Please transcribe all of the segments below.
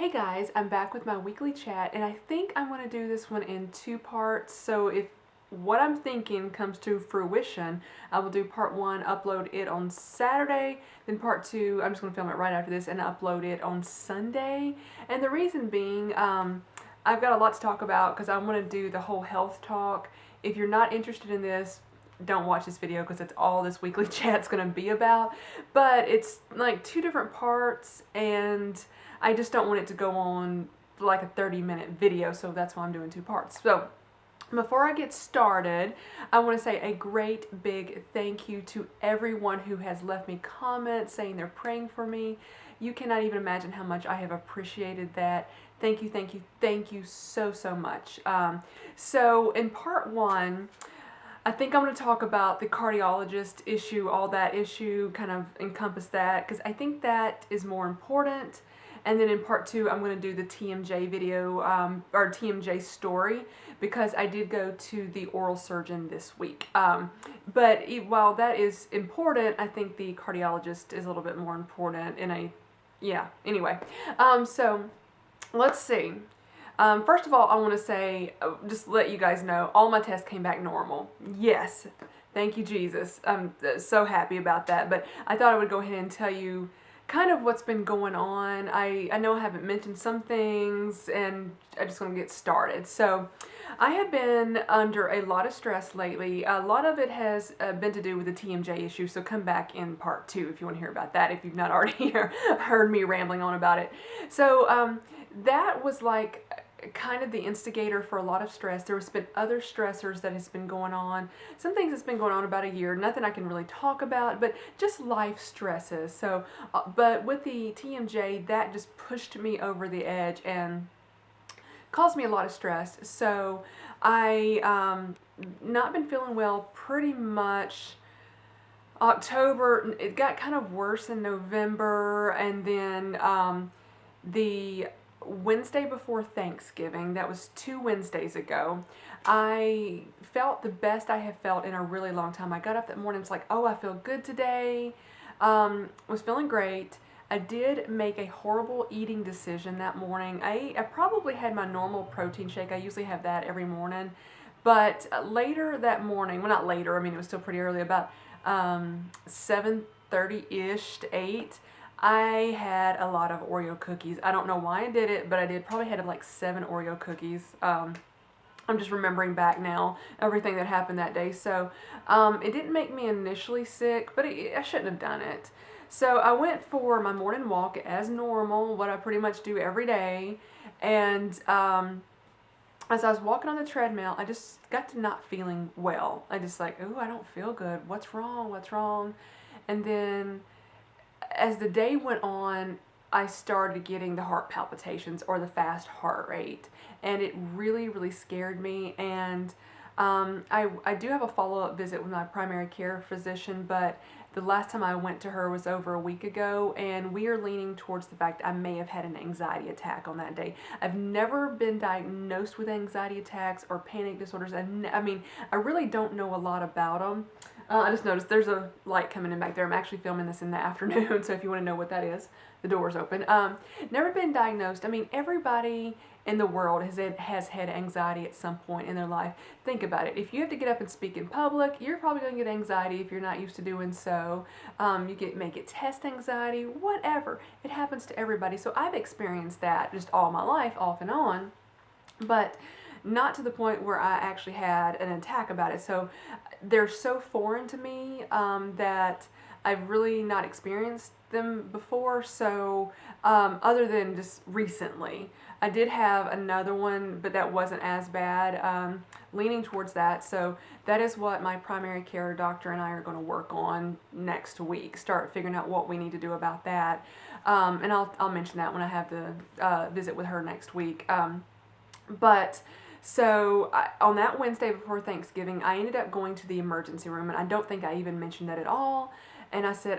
Hey guys, I'm back with my weekly chat, and I think I'm going to do this one in two parts. So if what I'm thinking comes to fruition, I will do part one, upload it on Saturday, then part two, I'm just going to film it right after this and upload it on Sunday. And the reason being, I've got a lot to talk about because I want to do the whole health talk. If you're not interested in this, don't watch this video because it's all this weekly chat's going to be about. But it's like two different parts, and I just don't want it to go on like a 30-minute video, so that's why I'm doing two parts. So before I get started, I want to say a great big thank you to everyone who has left me comments saying they're praying for me. You cannot even imagine how much I have appreciated that. Thank you, thank you, thank you so much. So in part one, I think I'm going to talk about the cardiologist issue, all that issue, kind of encompass that, because I think that is more important. And then in part two, I'm going to do the TMJ video, or TMJ story, because I did go to the oral surgeon this week. But while that is important, I think the cardiologist is a little bit more important anyway. So let's see. First of all, I want to say, just let you guys know, all my tests came back normal. Yes, thank you, Jesus. I'm so happy about that. But I thought I would go ahead and tell you kind of what's been going on. I know I haven't mentioned some things, and I just want to get started. So I have been under a lot of stress lately. A lot of it has been to do with the TMJ issue, so come back in part two if you want to hear about that, if you've not already heard me rambling on about it. So that was like kind of the instigator for a lot of stress. There's been other stressors that has been going on. Some things that's been going on about a year, nothing I can really talk about, but just life stresses. So, but with the TMJ, that just pushed me over the edge and caused me a lot of stress. So I not been feeling well pretty much October. It got kind of worse in November, and then the Wednesday before Thanksgiving, that was 2 Wednesdays ago, I felt the best I have felt in a really long time. I got up that morning, was like, oh, I feel good today. Was feeling great. I did make a horrible eating decision that morning. I probably had my normal protein shake. I usually have that every morning. But later that morning, well, not later, I mean, it was still pretty early, about 7:30-ish to 8, I had a lot of Oreo cookies. I don't know why I did it, but I did. Probably had like 7 Oreo cookies. I'm just remembering back now everything that happened that day. So it didn't make me initially sick, but I shouldn't have done it. So I went for my morning walk as normal, what I pretty much do every day. And as I was walking on the treadmill, I just got to not feeling well. I just like, ooh, I don't feel good. What's wrong? What's wrong? And then as the day went on, I started getting the heart palpitations or the fast heart rate, and it really scared me. And I do have a follow-up visit with my primary care physician, but the last time I went to her was over a week ago, and we are leaning towards the fact I may have had an anxiety attack on that day. I've never been diagnosed with anxiety attacks or panic disorders. I mean, I really don't know a lot about them. I just noticed there's a light coming in back there. I'm actually filming this in the afternoon, so if you want to know what that is, the door's open. Never been diagnosed. I mean, everybody in the world has had anxiety at some point in their life. Think about it. If you have to get up and speak in public, you're probably going to get anxiety if you're not used to doing so. You may get test anxiety, whatever. It happens to everybody. So I've experienced that just all my life, off and on. But not to the point where I actually had an attack about it. So they're so foreign to me that I've really not experienced them before. So other than just recently, I did have another one, but that wasn't as bad. Leaning towards that. So that is what my primary care doctor and I are going to work on next week. Start figuring out what we need to do about that. And I'll mention that when I have the visit with her next week. So on that Wednesday before Thanksgiving, I ended up going to the emergency room, and I don't think I even mentioned that at all. And I said,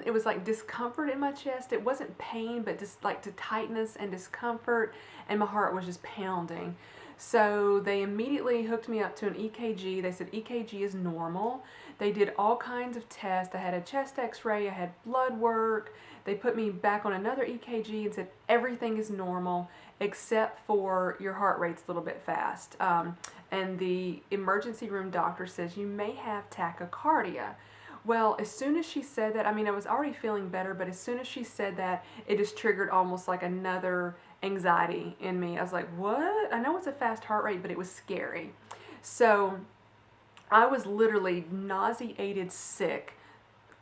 it was like discomfort in my chest. It wasn't pain, but just like tightness and discomfort, and my heart was just pounding. So they immediately hooked me up to an EKG. They said EKG is normal. They did all kinds of tests. I had a chest x-ray, I had blood work. They put me back on another EKG and said everything is normal except for your heart rate's a little bit fast. And the emergency room doctor says you may have tachycardia. Well, as soon as she said that, I mean, I was already feeling better, but as soon as she said that, it just triggered almost like another anxiety in me. I was like, what? I know it's a fast heart rate, but it was scary. So I was literally nauseated sick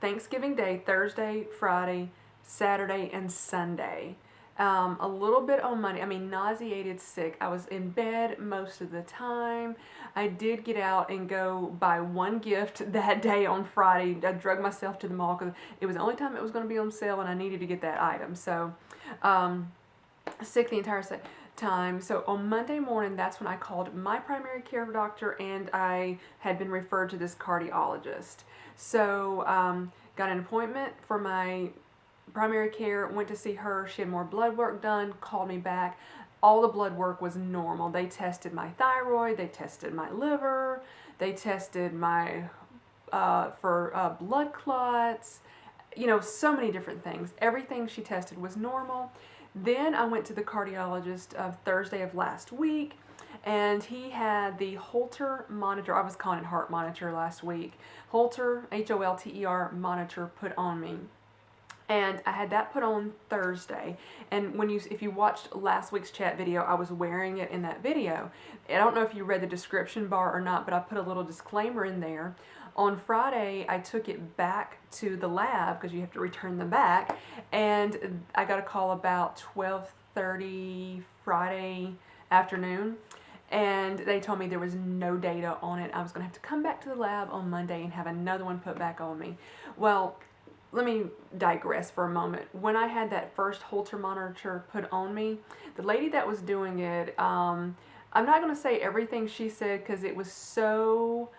Thanksgiving Day, Thursday, Friday, Saturday, and Sunday. A little bit on Monday. I mean, nauseated sick. I was in bed most of the time. I did get out and go buy one gift that day on Friday. I drug myself to the mall because it was the only time it was going to be on sale and I needed to get that item. So, sick the entire time. So on Monday morning, that's when I called my primary care doctor and I had been referred to this cardiologist. So, got an appointment for my primary care, went to see her. She had more blood work done, called me back. All the blood work was normal. They tested my thyroid, they tested my liver, they tested my for blood clots, you know, so many different things. Everything she tested was normal. Then I went to the cardiologist Thursday of last week, and he had the Holter monitor. I was calling it heart monitor last week. Holter, Holter monitor put on me. And I had that put on Thursday, and if you watched last week's chat video, I was wearing it in that video. I don't know if you read the description bar or not, but I put a little disclaimer in there. On Friday, I took it back to the lab because you have to return them back, and I got a call about 12:30 Friday afternoon, and they told me there was no data on it. I was going to have to come back to the lab on Monday and have another one put back on me. Well, let me digress for a moment. When I had that first Holter monitor put on me, the lady that was doing it, I'm not going to say everything she said because it was so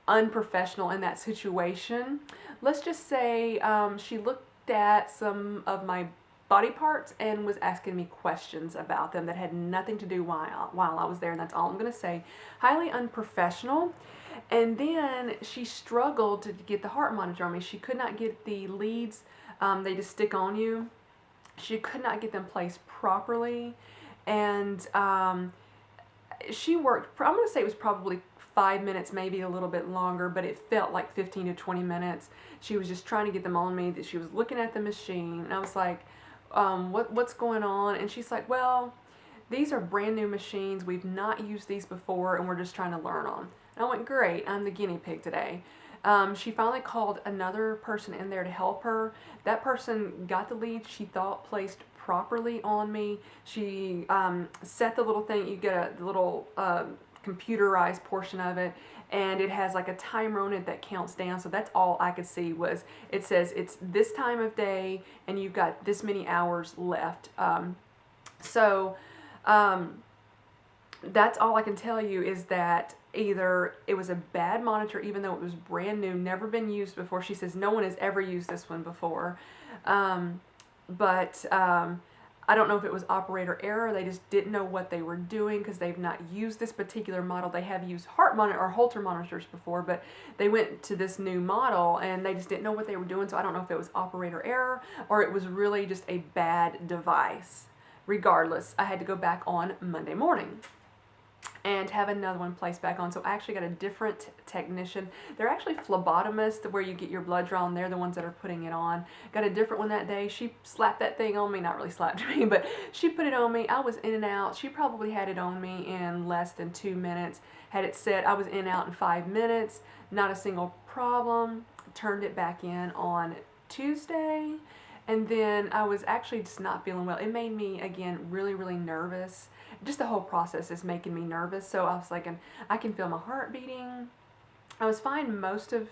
unprofessional in that situation. Let's just say she looked at some of my body parts and was asking me questions about them that had nothing to do while I was there, and that's all I'm going to say. Highly unprofessional. And then she struggled to get the heart monitor on me. She could not get the leads, they just stick on you. She could not get them placed properly. And she worked, I'm going to say it was probably 5 minutes, maybe a little bit longer, but it felt like 15 to 20 minutes. She was just trying to get them on me. That she was looking at the machine, and I was like, what's going on? And she's like, well, these are brand new machines. We've not used these before, and we're just trying to learn them. And I went, great, I'm the guinea pig today. She finally called another person in there to help her. That person got the lead she thought placed properly on me. She set the little thing, you get a little computerized portion of it, and it has like a timer on it that counts down. So that's all I could see was it says it's this time of day and you've got this many hours left. That's all I can tell you is that either it was a bad monitor, even though it was brand new, never been used before. She says no one has ever used this one before. I don't know if it was operator error. They just didn't know what they were doing because they've not used this particular model. They have used heart monitor or Holter monitors before, but they went to this new model and they just didn't know what they were doing. So I don't know if it was operator error or it was really just a bad device. Regardless, I had to go back on Monday morning and have another one placed back on. So I actually got a different technician. They're actually phlebotomists where you get your blood drawn. They're the ones that are putting it on. Got a different one that day. She slapped that thing on me. Not really slapped me, but she put it on me. I was in and out. She probably had it on me in less than 2 minutes. Had it set, I was in and out in 5 minutes. Not a single problem. Turned it back in on Tuesday. And then I was actually just not feeling well. It made me, again, really, really nervous. Just the whole process is making me nervous. So I was like, I can feel my heart beating. I was fine most of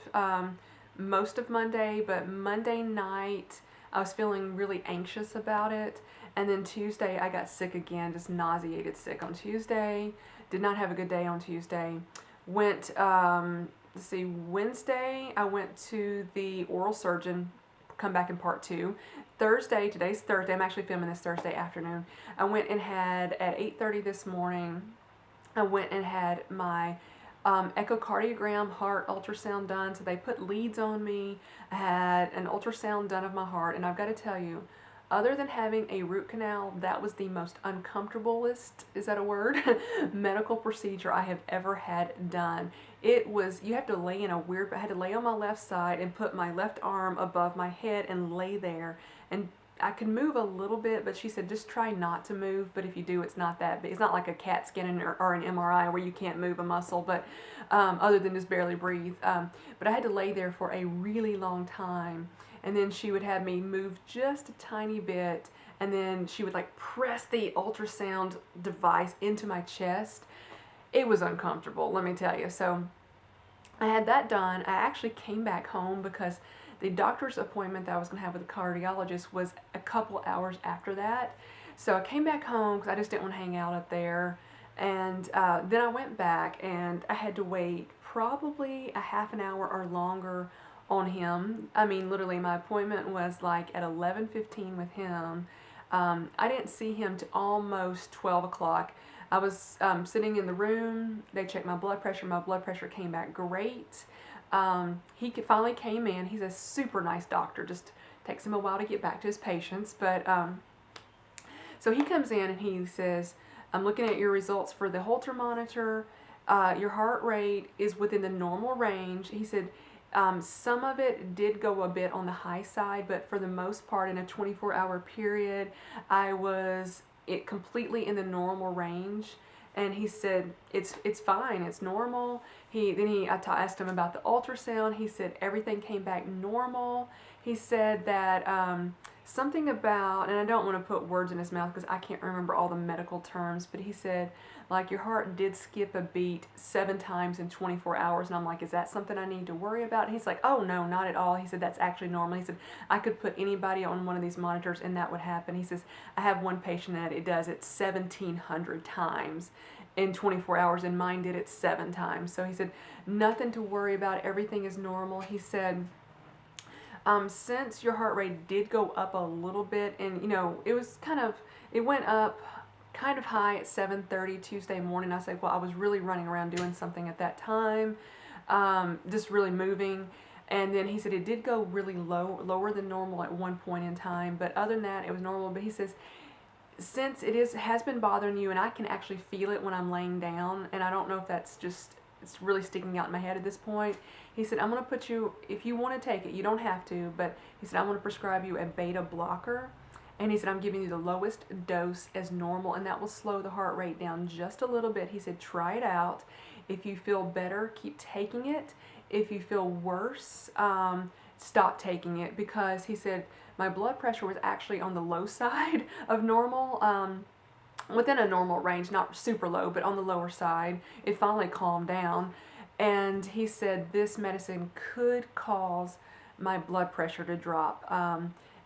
Monday, but Monday night I was feeling really anxious about it. And then Tuesday I got sick again, just nauseated sick on Tuesday. Did not have a good day on Tuesday. Went, Wednesday I went to the oral surgeon. Come back in part 2. Thursday, today's Thursday, I'm actually filming this Thursday afternoon. I went and had, at 8:30 this morning, I went and had my echocardiogram, heart ultrasound done. So they put leads on me. I had an ultrasound done of my heart, and I've got to tell you, other than having a root canal, that was the most uncomfortablest, is that a word? medical procedure I have ever had done. It was, you have to lay in a weird, I had to lay on my left side and put my left arm above my head and lay there. And I could move a little bit, but she said just try not to move, but if you do, it's not that big. It's not like a CAT scan or an MRI where you can't move a muscle, but other than just barely breathe. But I had to lay there for a really long time. And then she would have me move just a tiny bit, and then she would like press the ultrasound device into my chest. It was uncomfortable, let me tell you. So I had that done. I actually came back home because the doctor's appointment that I was going to have with the cardiologist was a couple hours after that. So I came back home because I just didn't want to hang out up there. And then I went back, and I had to wait probably a half an hour or longer on him. I mean, literally, my appointment was like at 11:15 with him. I didn't see him to almost 12 o'clock. I was sitting in the room. They checked my blood pressure. My blood pressure came back great. He finally came in. He's a super nice doctor. Just takes him a while to get back to his patients. But so he comes in and he says, I'm looking at your results for the Holter monitor. Your heart rate is within the normal range. He said, some of it did go a bit on the high side, but for the most part, in a 24-hour period, I was completely in the normal range. And he said, it's fine, it's normal. I asked him about the ultrasound. He said everything came back normal. He said that something about, and I don't want to put words in his mouth because I can't remember all the medical terms, but he said, like, your heart did skip a beat 7 times in 24 hours. And I'm like, is that something I need to worry about? And he's like, oh, no, not at all. He said, that's actually normal. He said, I could put anybody on one of these monitors and that would happen. He says, I have one patient that it does it 1,700 times in 24 hours, and mine did it 7 times. So he said, nothing to worry about. Everything is normal. He said, since your heart rate did go up a little bit, and it went up kind of high at 7:30 Tuesday morning. I said, well, I was really running around doing something at that time, just really moving. And then he said it did go really lower than normal at one point in time, but other than that, it was normal. But he says, since has been bothering you, and I can actually feel it when I'm laying down, and I don't know if that's just, it's really sticking out in my head at this point. He said, I'm going to put you, if you want to take it, you don't have to, but he said, I'm going to prescribe you a beta blocker. And he said, I'm giving you the lowest dose as normal, and that will slow the heart rate down just a little bit. He said, try it out. If you feel better, keep taking it. If you feel worse, stop taking it, because he said, my blood pressure was actually on the low side of normal, within a normal range, not super low, but on the lower side. It finally calmed down. And he said, this medicine could cause my blood pressure to drop.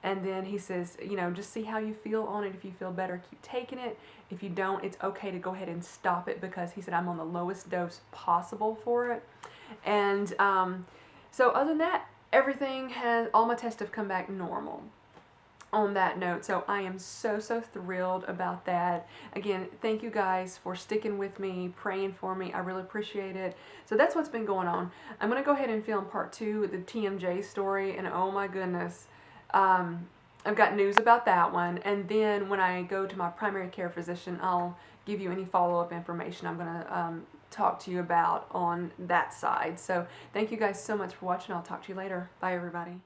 And then he says, just see how you feel on it. If you feel better, keep taking it. If you don't, it's okay to go ahead and stop it, because he said, I'm on the lowest dose possible for it. And so other than that, all my tests have come back normal on that note. So I am so thrilled about that. Again, thank you guys for sticking with me, praying for me. I really appreciate it. So that's what's been going on. I'm going to go ahead and film part 2 with the TMJ story, and oh my goodness, I've got news about that one. And then when I go to my primary care physician, I'll give you any follow-up information I'm going to talk to you about on that side. So thank you guys so much for watching. I'll talk to you later. Bye, everybody.